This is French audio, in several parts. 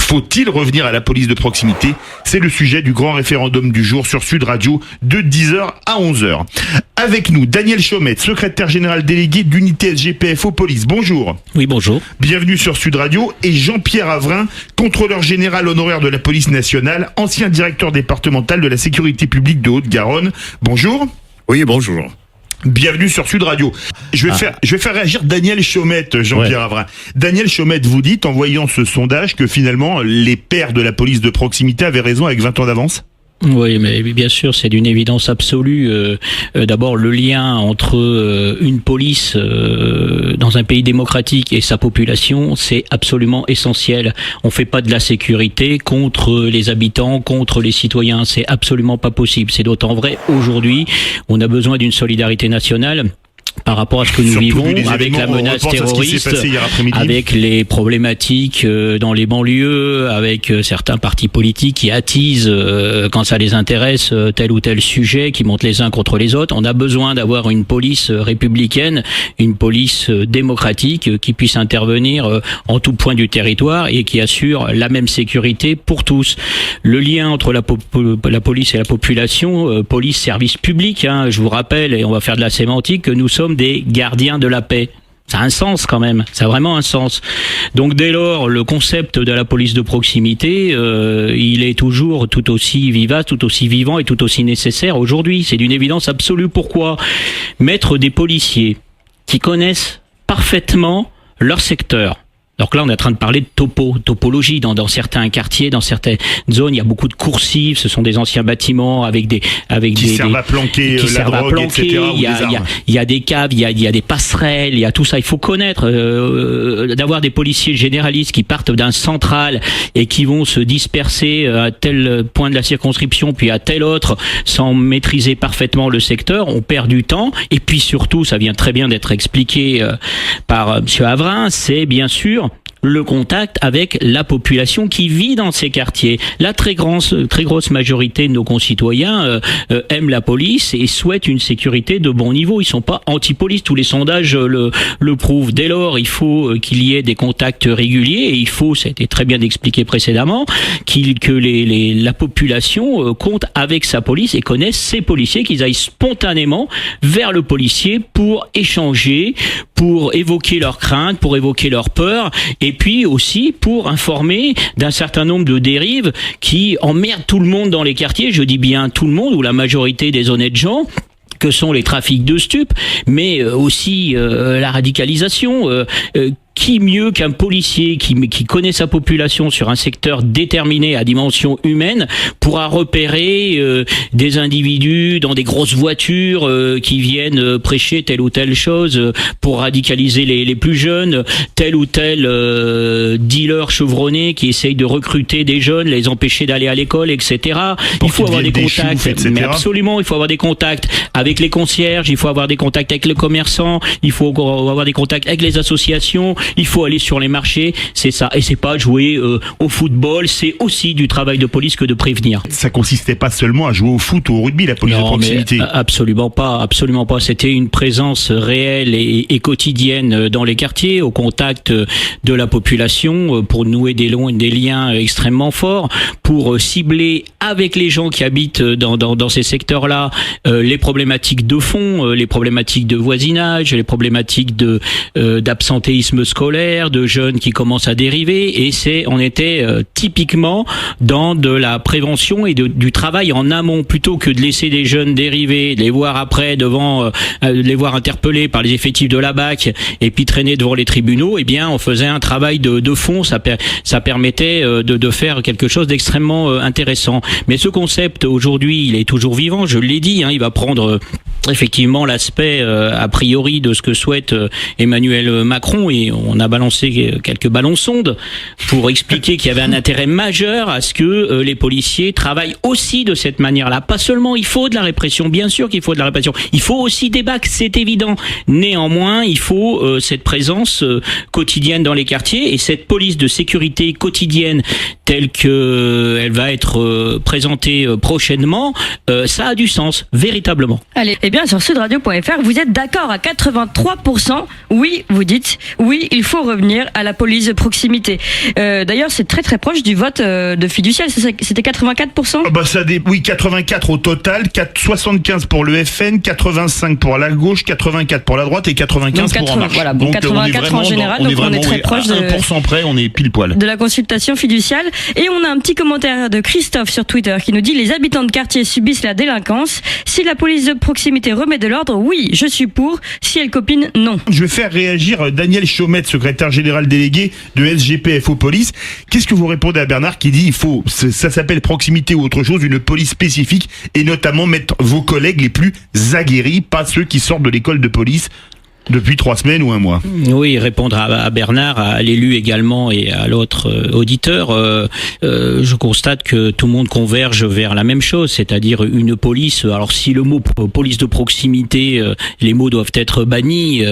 Faut-il revenir à la police de proximité? C'est le sujet du grand référendum du jour sur Sud Radio de 10h à 11h. Avec nous, Daniel Chaumette, secrétaire général délégué d'unité SGPFO Police. Bonjour. Oui, bonjour. Bienvenue sur Sud Radio. Et Jean-Pierre Avrin, contrôleur général honoraire de la police nationale, ancien directeur départemental de la sécurité publique de Haute-Garonne. Bonjour. Oui, bonjour. Bienvenue sur Sud Radio. Je vais faire réagir Daniel Chaumette, Jean-Pierre Avrin. Daniel Chaumette, vous dites, en voyant ce sondage, que finalement, les pairs de la police de proximité avaient raison avec 20 ans d'avance? Oui, mais bien sûr, c'est d'une évidence absolue. D'abord, le lien entre une police dans un pays démocratique et sa population, c'est absolument essentiel. On fait pas de la sécurité contre les habitants, contre les citoyens. C'est absolument pas possible. C'est d'autant vrai aujourd'hui. On a besoin d'une solidarité nationale par rapport à ce que nous vivons, avec la menace terroriste, avec les problématiques dans les banlieues, avec certains partis politiques qui attisent, quand ça les intéresse, tel ou tel sujet, qui montent les uns contre les autres. On a besoin d'avoir une police républicaine, une police démocratique qui puisse intervenir en tout point du territoire et qui assure la même sécurité pour tous. Le lien entre la police et la population, police service public, je vous rappelle, et on va faire de la sémantique, que nous sommes des gardiens de la paix. Ça a un sens quand même, ça a vraiment un sens. Donc dès lors, le concept de la police de proximité, il est toujours tout aussi vivace, tout aussi vivant et tout aussi nécessaire aujourd'hui. C'est d'une évidence absolue. Pourquoi? Mettre des policiers qui connaissent parfaitement leur secteur. Donc là, on est en train de parler de topologie dans certains quartiers, dans certaines zones. Il y a beaucoup de coursives. Ce sont des anciens bâtiments avec des servent à planquer la drogue, etc. Il y a des caves, il y a des passerelles, il y a tout ça. Il faut connaître, d'avoir des policiers généralistes qui partent d'un central et qui vont se disperser à tel point de la circonscription puis à tel autre sans maîtriser parfaitement le secteur. On perd du temps. Et puis surtout, ça vient très bien d'être expliqué par monsieur Avrin, c'est bien sûr le contact avec la population qui vit dans ces quartiers. La très grosse majorité de nos concitoyens aiment la police et souhaitent une sécurité de bon niveau. Ils sont pas anti-police. Tous les sondages le prouvent. Dès lors, il faut qu'il y ait des contacts réguliers et il faut, ça a été très bien expliqué précédemment, que la population compte avec sa police et connaisse ses policiers, qu'ils aillent spontanément vers le policier pour échanger, pour évoquer leurs craintes, pour évoquer leurs peurs et puis aussi pour informer d'un certain nombre de dérives qui emmerdent tout le monde dans les quartiers, je dis bien tout le monde ou la majorité des honnêtes gens, que sont les trafics de stupes, mais aussi la radicalisation. Qui mieux qu'un policier qui connaît sa population sur un secteur déterminé à dimension humaine pourra repérer des individus dans des grosses voitures qui viennent prêcher telle ou telle chose pour radicaliser les plus jeunes, tel ou tel dealer chevronné qui essaye de recruter des jeunes, les empêcher d'aller à l'école, etc. Il faut avoir des contacts, mais absolument, il faut avoir des contacts avec les concierges, il faut avoir des contacts avec les commerçants, il faut avoir des contacts avec les associations. Il faut aller sur les marchés, c'est ça. Et c'est pas jouer au football, c'est aussi du travail de police que de prévenir. Ça consistait pas seulement à jouer au foot ou au rugby, la police de proximité. Absolument pas. C'était une présence réelle et quotidienne dans les quartiers, au contact de la population, pour nouer des liens extrêmement forts, pour cibler avec les gens qui habitent dans ces secteurs-là les problématiques de fond, les problématiques de voisinage, les problématiques d'absentéisme scolaire, de jeunes qui commencent à dériver, et on était typiquement dans de la prévention et du travail en amont, plutôt que de laisser des jeunes dériver, de les voir après les voir interpellés par les effectifs de la BAC et puis traîner devant les tribunaux. Eh bien, on faisait un travail de fond, ça permettait de faire quelque chose d'extrêmement intéressant. Mais ce concept aujourd'hui, il est toujours vivant, je l'ai dit, il va prendre effectivement l'aspect a priori de ce que souhaite Emmanuel Macron, et on a balancé quelques ballons sondes pour expliquer qu'il y avait un intérêt majeur à ce que les policiers travaillent aussi de cette manière-là. Pas seulement il faut de la répression, bien sûr qu'il faut de la répression, il faut aussi des bacs, c'est évident. Néanmoins, il faut cette présence quotidienne dans les quartiers, et cette police de sécurité quotidienne telle que elle va être présentée prochainement, ça a du sens, véritablement. Allez, Eh bien, sur sudradio.fr, vous êtes d'accord à 83%. Oui, vous dites, oui, il faut revenir à la police de proximité. D'ailleurs, c'est très très proche du vote de Fiducial. C'était 84%. Oui, 84 au total, 75 pour le FN, 85 pour la gauche, 84 pour la droite et 95 pour En Marche. Voilà, donc 84 en général, donc on est très proche de 1% près, on est pile poil. De la consultation fiduciale. Et on a un petit commentaire de Christophe sur Twitter qui nous dit: les habitants de quartier subissent la délinquance. Si la police de proximité remet de l'ordre, oui, je suis pour. Si elle copine, non. Je vais faire réagir Daniel Chaumette, secrétaire général délégué de SGPFO Police. Qu'est-ce que vous répondez à Bernard qui dit ça s'appelle proximité ou autre chose, une police spécifique, et notamment mettre vos collègues les plus aguerris, pas ceux qui sortent de l'école de police depuis 3 semaines ou 1 mois. Oui, répondre à Bernard, à l'élu également et à l'autre auditeur, je constate que tout le monde converge vers la même chose, c'est-à-dire une police. Alors si le mot police de proximité, les mots doivent être bannis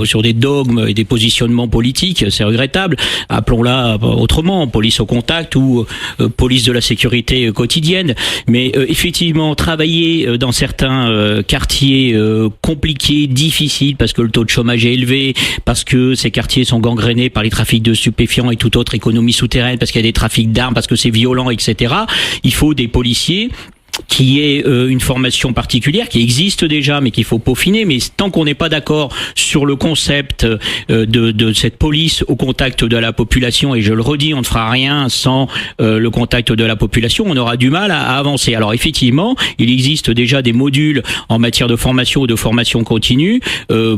sur des dogmes et des positionnements politiques, c'est regrettable. Appelons-la autrement, police au contact ou police de la sécurité quotidienne. Mais effectivement, travailler dans certains quartiers compliqués, difficiles, parce que le taux de chômage est élevé, parce que ces quartiers sont gangrénés par les trafics de stupéfiants et toute autre économie souterraine, parce qu'il y a des trafics d'armes, parce que c'est violent, etc. Il faut des policiers qui est une formation particulière qui existe déjà mais qu'il faut peaufiner. Mais tant qu'on n'est pas d'accord sur le concept de cette police au contact de la population, et je le redis, on ne fera rien sans le contact de la population, on aura du mal à avancer. Alors effectivement, il existe déjà des modules en matière de formation ou de formation continue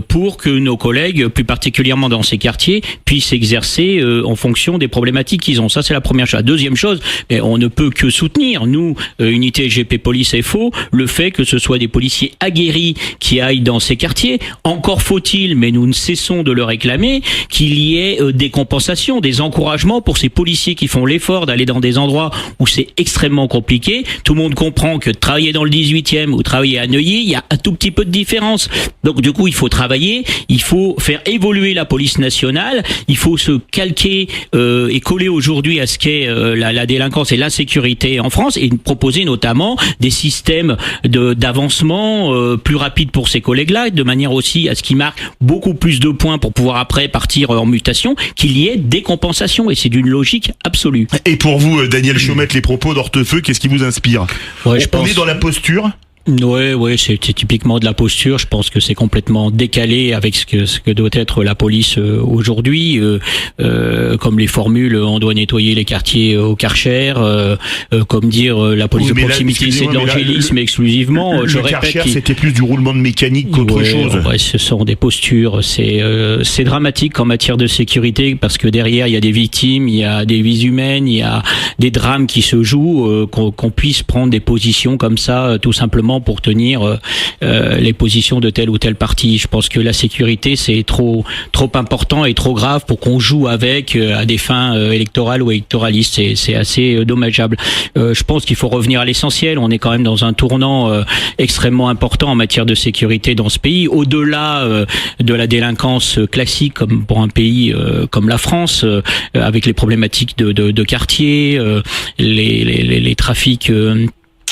pour que nos collègues, plus particulièrement dans ces quartiers, puissent exercer en fonction des problématiques qu'ils ont. Ça, c'est la première chose. La deuxième chose, on ne peut que soutenir, nous, unité SGP Police FO, le fait que ce soit des policiers aguerris qui aillent dans ces quartiers. Encore faut-il, mais nous ne cessons de le réclamer, qu'il y ait des compensations, des encouragements pour ces policiers qui font l'effort d'aller dans des endroits où c'est extrêmement compliqué. Tout le monde comprend que travailler dans le 18e ou travailler à Neuilly, il y a un tout petit peu de différence. Donc du coup, il faut travailler, il faut faire évoluer la police nationale, il faut se calquer et coller aujourd'hui à ce qu'est la délinquance et l'insécurité en France, et proposer notamment des systèmes d'avancement plus rapides pour ces collègues-là, de manière aussi à ce qu'ils marquent beaucoup plus de points pour pouvoir après partir en mutation, qu'il y ait des compensations, et c'est d'une logique absolue. Et pour vous, Daniel Chaumette, les propos d'Hortefeux, qu'est-ce qui vous inspire? On est dans la posture? Ouais, c'est typiquement de la posture. Je pense que c'est complètement décalé avec ce que doit être la police aujourd'hui. Comme les formules, on doit nettoyer les quartiers au Karcher, comme dire la police de proximité, c'est de l'angélisme exclusivement. Le Karcher, c'était plus du roulement de mécanique qu'autre chose. Ouais, ce sont des postures. C'est dramatique en matière de sécurité, parce que derrière il y a des victimes, il y a des vies humaines, il y a des drames qui se jouent. Qu'on puisse prendre des positions comme ça, tout simplement pour tenir les positions de tel ou tel parti. Je pense que la sécurité, c'est trop important et trop grave pour qu'on joue avec à des fins électorales ou électoralistes. C'est assez dommageable. Je pense qu'il faut revenir à l'essentiel. On est quand même dans un tournant extrêmement important en matière de sécurité dans ce pays. Au-delà de la délinquance classique, comme pour un pays comme la France, avec les problématiques de quartier, les trafics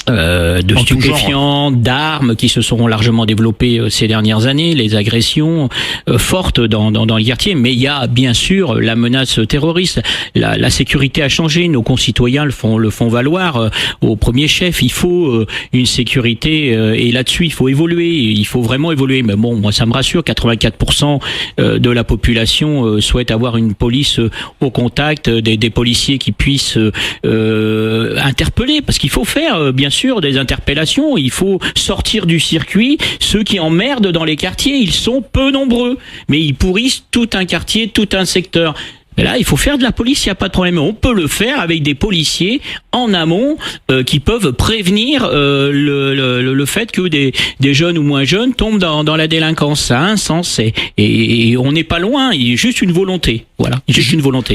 de stupéfiants, d'armes qui se sont largement développées ces dernières années, les agressions fortes dans les quartiers, mais il y a bien sûr la menace terroriste. La sécurité a changé, nos concitoyens le font valoir au premier chef. Il faut une sécurité et là-dessus il faut évoluer, il faut vraiment évoluer. Mais bon, moi ça me rassure, 84% de la population souhaite avoir une police au contact, des policiers qui puissent interpeller, parce qu'il faut faire bien sûr des interpellations, il faut sortir du circuit ceux qui emmerdent dans les quartiers. Ils sont peu nombreux, mais ils pourrissent tout un quartier, tout un secteur. Mais là, il faut faire de la police, il n'y a pas de problème. On peut le faire avec des policiers en amont qui peuvent prévenir le fait que des jeunes ou moins jeunes tombent dans la délinquance. Ça a un sens et on n'est pas loin, il y a juste une volonté. Voilà, juste une volonté.